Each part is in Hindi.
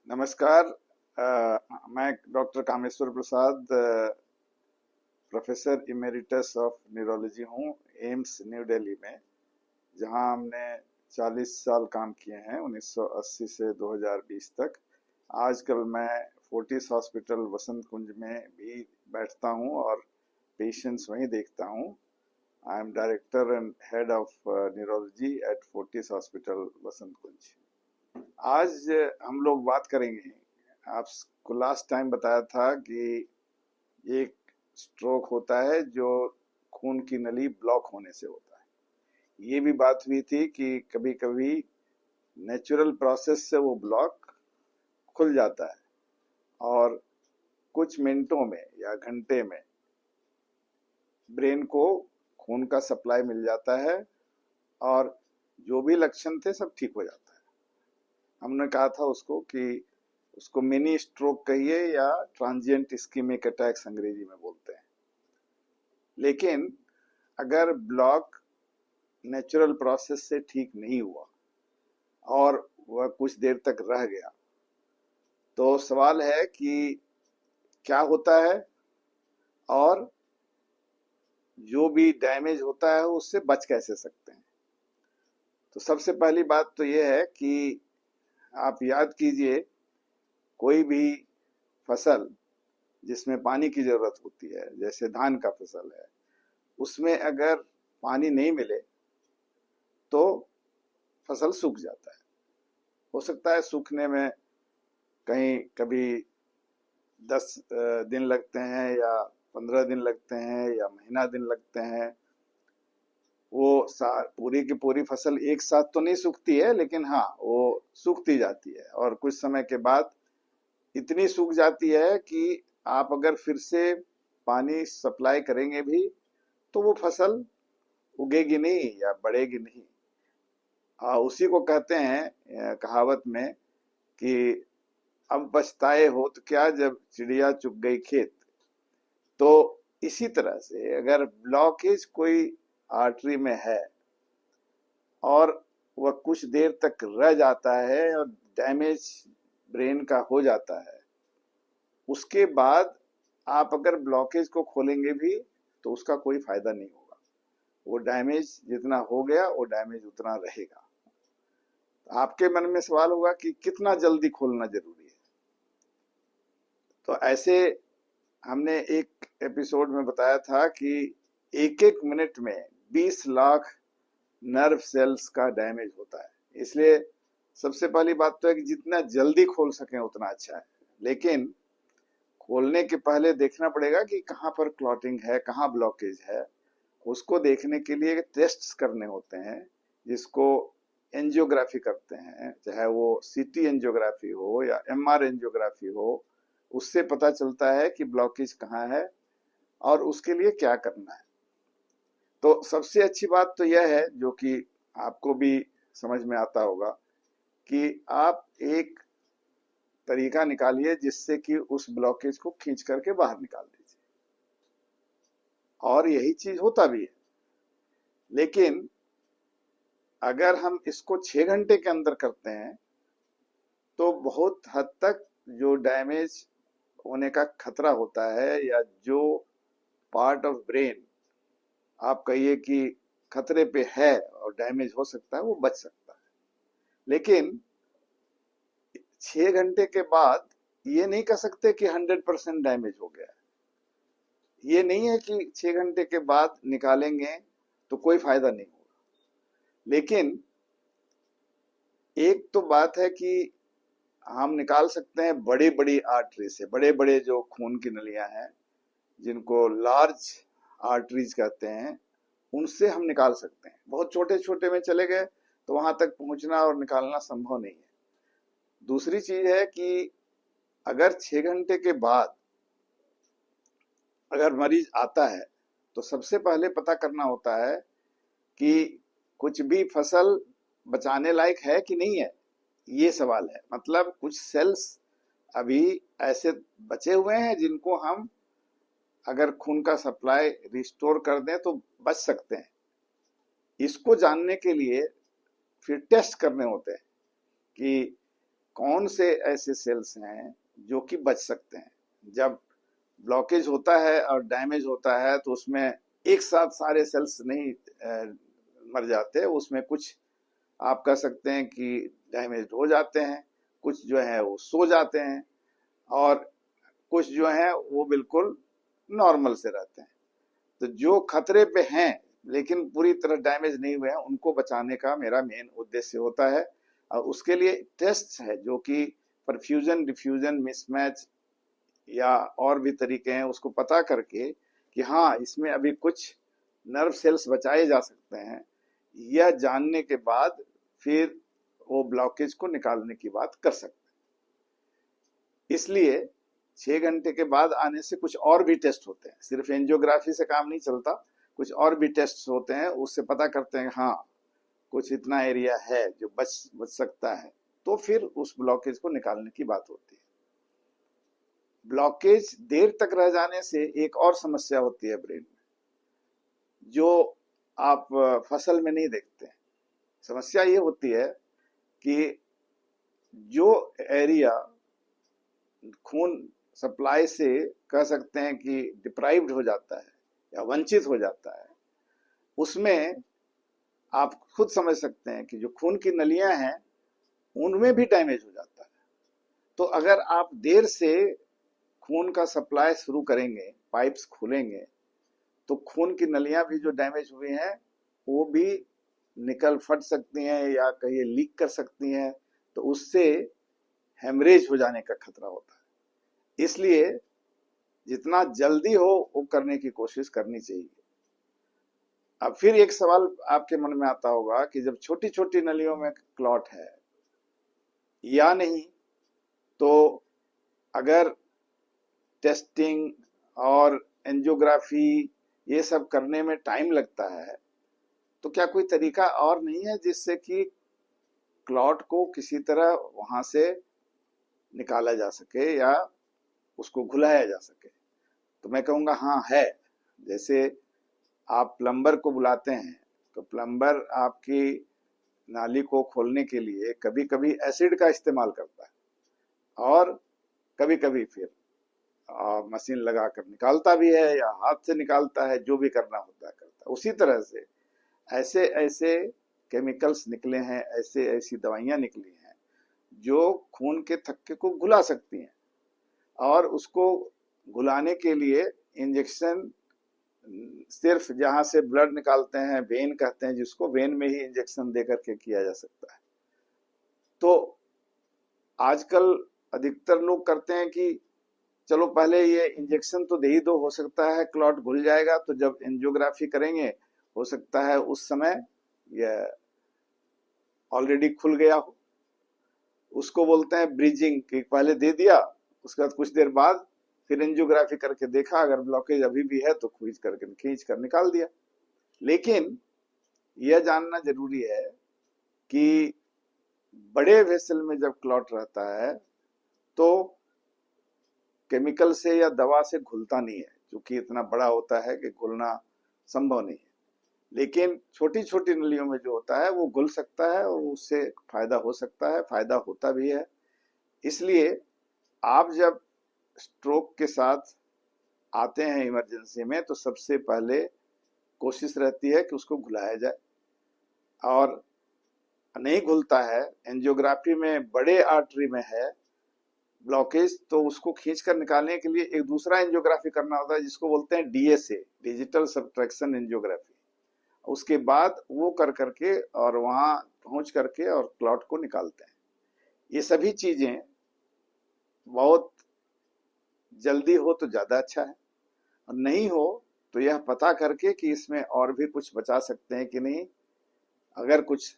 नमस्कार। मैं doctor Kameshwar Prasad, professor emeritus of neurology हूँ एम्स न्यू दिल्ली में, जहाँ हमने 40 साल काम किए हैं 1980 से 2020 तक। आजकल मैं फोर्टिस हॉस्पिटल वसंत कुंज में भी बैठता हूँ और पेशेंट्स वहीं देखता हूँ। I am director and head of neurology at Fortis hospital Vasant Kunj. आज हम लोग बात करेंगे, आपको लास्ट टाइम बताया था कि एक स्ट्रोक होता है जो खून की नली ब्लॉक होने से होता है। ये भी बात हुई थी कि कभी कभी नेचुरल प्रोसेस से वो ब्लॉक खुल जाता है और कुछ मिनटों में या घंटे में ब्रेन को खून का सप्लाई मिल जाता है और जो भी लक्षण थे सब ठीक हो जाता है। हमने कहा था उसको कि उसको मिनी स्ट्रोक कहिए या ट्रांजिएंट इस्कीमिक अटैक्स अंग्रेजी में बोलते हैं। लेकिन अगर ब्लॉक नेचुरल प्रोसेस से ठीक नहीं हुआ और वह कुछ देर तक रह गया, तो सवाल है कि क्या होता है और जो भी डैमेज होता है उससे बच कैसे सकते हैं। तो सबसे पहली बात तो यह है कि आप याद कीजिए, कोई भी फसल जिसमें पानी की जरूरत होती है, जैसे धान का फसल है, उसमें अगर पानी नहीं मिले तो फसल सूख जाता है। हो सकता है सूखने में कहीं कभी 10 दिन लगते हैं या 15 दिन लगते हैं या महीना दिन लगते हैं। वो पूरी की पूरी फसल एक साथ तो नहीं सूखती है, लेकिन हाँ वो सूखती जाती है और कुछ समय के बाद इतनी सूख जाती है कि आप अगर फिर से पानी सप्लाई करेंगे भी तो वो फसल उगेगी नहीं या बढ़ेगी नहीं। उसी को कहते हैं कहावत में कि अब पछताए हो तो क्या जब चिड़िया चुग गई खेत। तो इसी तरह से अगर ब्लॉकेज कोई आर्टरी में है और वह कुछ देर तक रह जाता है और डैमेज ब्रेन का हो जाता है, उसके बाद आप अगर ब्लॉकेज को खोलेंगे भी तो उसका कोई फायदा नहीं होगा। वो डैमेज जितना हो गया वो डैमेज उतना रहेगा। आपके मन में सवाल होगा कि कितना जल्दी खोलना जरूरी है। तो ऐसे हमने एक एपिसोड में बताया था कि एक एक मिनट में 20 लाख नर्व सेल्स का डैमेज होता है। इसलिए सबसे पहली बात तो है कि जितना जल्दी खोल सकें उतना अच्छा है। लेकिन खोलने के पहले देखना पड़ेगा कि कहाँ पर क्लॉटिंग है, कहाँ ब्लॉकेज है। उसको देखने के लिए टेस्ट्स करने होते हैं, जिसको एंजियोग्राफी करते हैं, चाहे वो सीटी एंजियोग्राफी हो या एमआर एंजियोग्राफी हो। उससे पता चलता है कि ब्लॉकेज कहाँ है और उसके लिए क्या करना है। तो सबसे अच्छी बात तो यह है, जो कि आपको भी समझ में आता होगा, कि आप एक तरीका निकालिए जिससे कि उस ब्लॉकेज को खींच करके बाहर निकाल दीजिए। और यही चीज होता भी है। लेकिन अगर हम इसको 6 घंटे के अंदर करते हैं तो बहुत हद तक जो डैमेज होने का खतरा होता है या जो पार्ट ऑफ ब्रेन आप कहिए कि खतरे पे है और डैमेज हो सकता है, वो बच सकता है। लेकिन 6 घंटे के बाद ये नहीं कह सकते कि 100% डैमेज हो गया है। ये नहीं है कि 6 घंटे के बाद निकालेंगे तो कोई फायदा नहीं होगा। लेकिन एक तो बात है कि हम निकाल सकते हैं बड़ी बड़ी आर्टरी से, बड़े बड़े जो खून की नलियां हैं जिनको लार्ज आर्टरीज कहते हैं, उनसे हम निकाल सकते हैं। बहुत छोटे छोटे में चले गए तो वहां तक पहुंचना और निकालना संभव नहीं है। दूसरी चीज है कि अगर 6 घंटे के बाद अगर मरीज आता है तो सबसे पहले पता करना होता है कि कुछ भी फसल बचाने लायक है कि नहीं है। ये सवाल है, मतलब कुछ सेल्स अभी ऐसे बचे हुए हैं जिनको हम अगर खून का सप्लाई रिस्टोर कर दें तो बच सकते हैं। इसको जानने के लिए फिर टेस्ट करने होते हैं कि कौन से ऐसे सेल्स हैं जो कि बच सकते हैं। जब ब्लॉकेज होता है और डैमेज होता है तो उसमें एक साथ सारे सेल्स नहीं मर जाते, उसमें कुछ आप कह सकते हैं कि डैमेज हो जाते हैं, कुछ जो है वो सो जाते हैं, और कुछ जो है वो बिल्कुल नॉर्मल से रहते हैं। तो जो खतरे पे हैं लेकिन पूरी तरह डैमेज नहीं हुए हैं, उनको बचाने का मेरा मेन उद्देश्य होता है। और उसके लिए टेस्ट है जो कि परफ्यूजन, डिफ्यूजन, मिसमैच या और भी तरीके हैं, उसको पता करके कि हाँ इसमें अभी कुछ नर्व सेल्स बचाए जा सकते हैं, यह जानने के बाद फिर वो ब्लॉकेज को निकालने की बात कर सकते हैं। इसलिए 6 घंटे के बाद आने से कुछ और भी टेस्ट होते हैं, सिर्फ एंजियोग्राफी से काम नहीं चलता, कुछ और भी टेस्ट होते हैं, उससे पता करते हैं हाँ कुछ इतना एरिया है जो बच सकता है, तो फिर उस ब्लॉकेज को निकालने की बात होती है। ब्लॉकेज देर तक रह जाने से एक और समस्या होती है ब्रेन में, जो आप फसल में नहीं देखते हैं। समस्या ये होती है कि जो एरिया खून सप्लाई से कह सकते हैं कि डिप्राइव्ड हो जाता है या वंचित हो जाता है, उसमें आप खुद समझ सकते हैं कि जो खून की नलियां हैं उनमें भी डैमेज हो जाता है। तो अगर आप देर से खून का सप्लाई शुरू करेंगे, पाइप्स खोलेंगे, तो खून की नलियां भी जो डैमेज हुई हैं वो भी निकल फट सकती हैं या कहीं लीक कर सकती हैं, तो उससे हेमरेज हो जाने का खतरा होता है। इसलिए जितना जल्दी हो वो करने की कोशिश करनी चाहिए। अब फिर एक सवाल आपके मन में आता होगा कि जब छोटी छोटी नलियों में क्लॉट है या नहीं, तो अगर टेस्टिंग और एंजियोग्राफी ये सब करने में टाइम लगता है, तो क्या कोई तरीका और नहीं है जिससे कि क्लॉट को किसी तरह वहां से निकाला जा सके या उसको घुलाया जा सके? तो मैं कहूंगा हाँ है। जैसे आप प्लम्बर को बुलाते हैं, तो प्लम्बर आपकी नाली को खोलने के लिए कभी कभी एसिड का इस्तेमाल करता है और कभी कभी फिर मशीन लगाकर निकालता भी है या हाथ से निकालता है, जो भी करना होता है करता है। उसी तरह से ऐसे ऐसे केमिकल्स निकले हैं, ऐसे ऐसी दवाइयां निकली हैं जो खून के थक्के को घुला सकती हैं, और उसको घुलाने के लिए इंजेक्शन सिर्फ जहां से ब्लड निकालते हैं, वेन कहते हैं जिसको, वेन में ही इंजेक्शन देकर के किया जा सकता है। तो आजकल अधिकतर लोग करते हैं कि चलो पहले ये इंजेक्शन तो दे ही दो, हो सकता है क्लॉट घुल जाएगा, तो जब एंजियोग्राफी करेंगे हो सकता है उस समय ये ऑलरेडी खुल गया हो। उसको बोलते हैं ब्रिजिंग, कि पहले दे दिया, उसके बाद कुछ देर बाद फिर एंजियोग्राफी करके देखा, अगर ब्लॉकेज अभी भी है तो खींच कर निकाल दिया। लेकिन यह जानना जरूरी है कि बड़े वेसल में जब क्लॉट रहता है तो केमिकल से या दवा से घुलता नहीं है, क्योंकि इतना बड़ा होता है कि घुलना संभव नहीं है। लेकिन छोटी छोटी नलियों में जो होता है वो घुल सकता है और उससे फायदा हो सकता है, फायदा होता भी है। इसलिए आप जब स्ट्रोक के साथ आते हैं इमरजेंसी में, तो सबसे पहले कोशिश रहती है कि उसको घुलाया जाए, और नहीं घुलता है, एंजियोग्राफी में बड़े आर्टरी में है ब्लॉकेज, तो उसको खींचकर निकालने के लिए एक दूसरा एंजियोग्राफी करना होता है जिसको बोलते हैं डीएसए, डिजिटल सब्ट्रैक्शन एंजियोग्राफी। उसके बाद वो कर करके और वहां पहुंच करके और क्लॉट को निकालते हैं। ये सभी चीजें बहुत जल्दी हो तो ज्यादा अच्छा है, और नहीं हो तो यह पता करके कि इसमें और भी कुछ बचा सकते हैं कि नहीं। अगर कुछ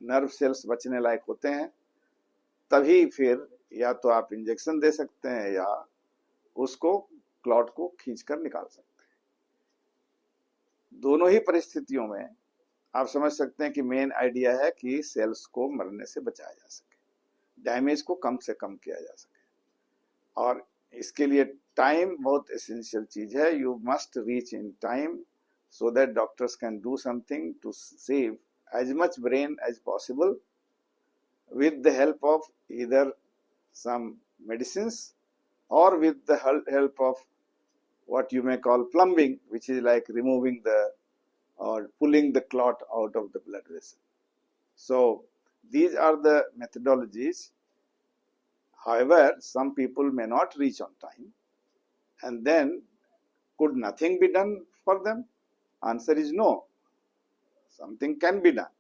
नर्व सेल्स बचने लायक होते हैं तभी फिर या तो आप इंजेक्शन दे सकते हैं या उसको क्लॉट को खींचकर निकाल सकते हैं। दोनों ही परिस्थितियों में आप समझ सकते हैं कि मेन आइडिया है कि सेल्स को मरने से बचाया जा सके, डैमेज को कम से कम किया जा सके। और इसके लिए टाइम बहुत एसेंशियल चीज है। You must reach in time so that doctors can do something to save as much brain as possible with the help of either some medicines or with the help of what you may call plumbing, which is like removing the or pulling the clot out of the blood vessel. So these are the methodologies. However, some people may not reach on time, and then could nothing be done for them? Answer is no. Something can be done.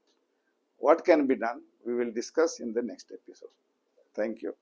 What can be done? We will discuss in the next episode. Thank you.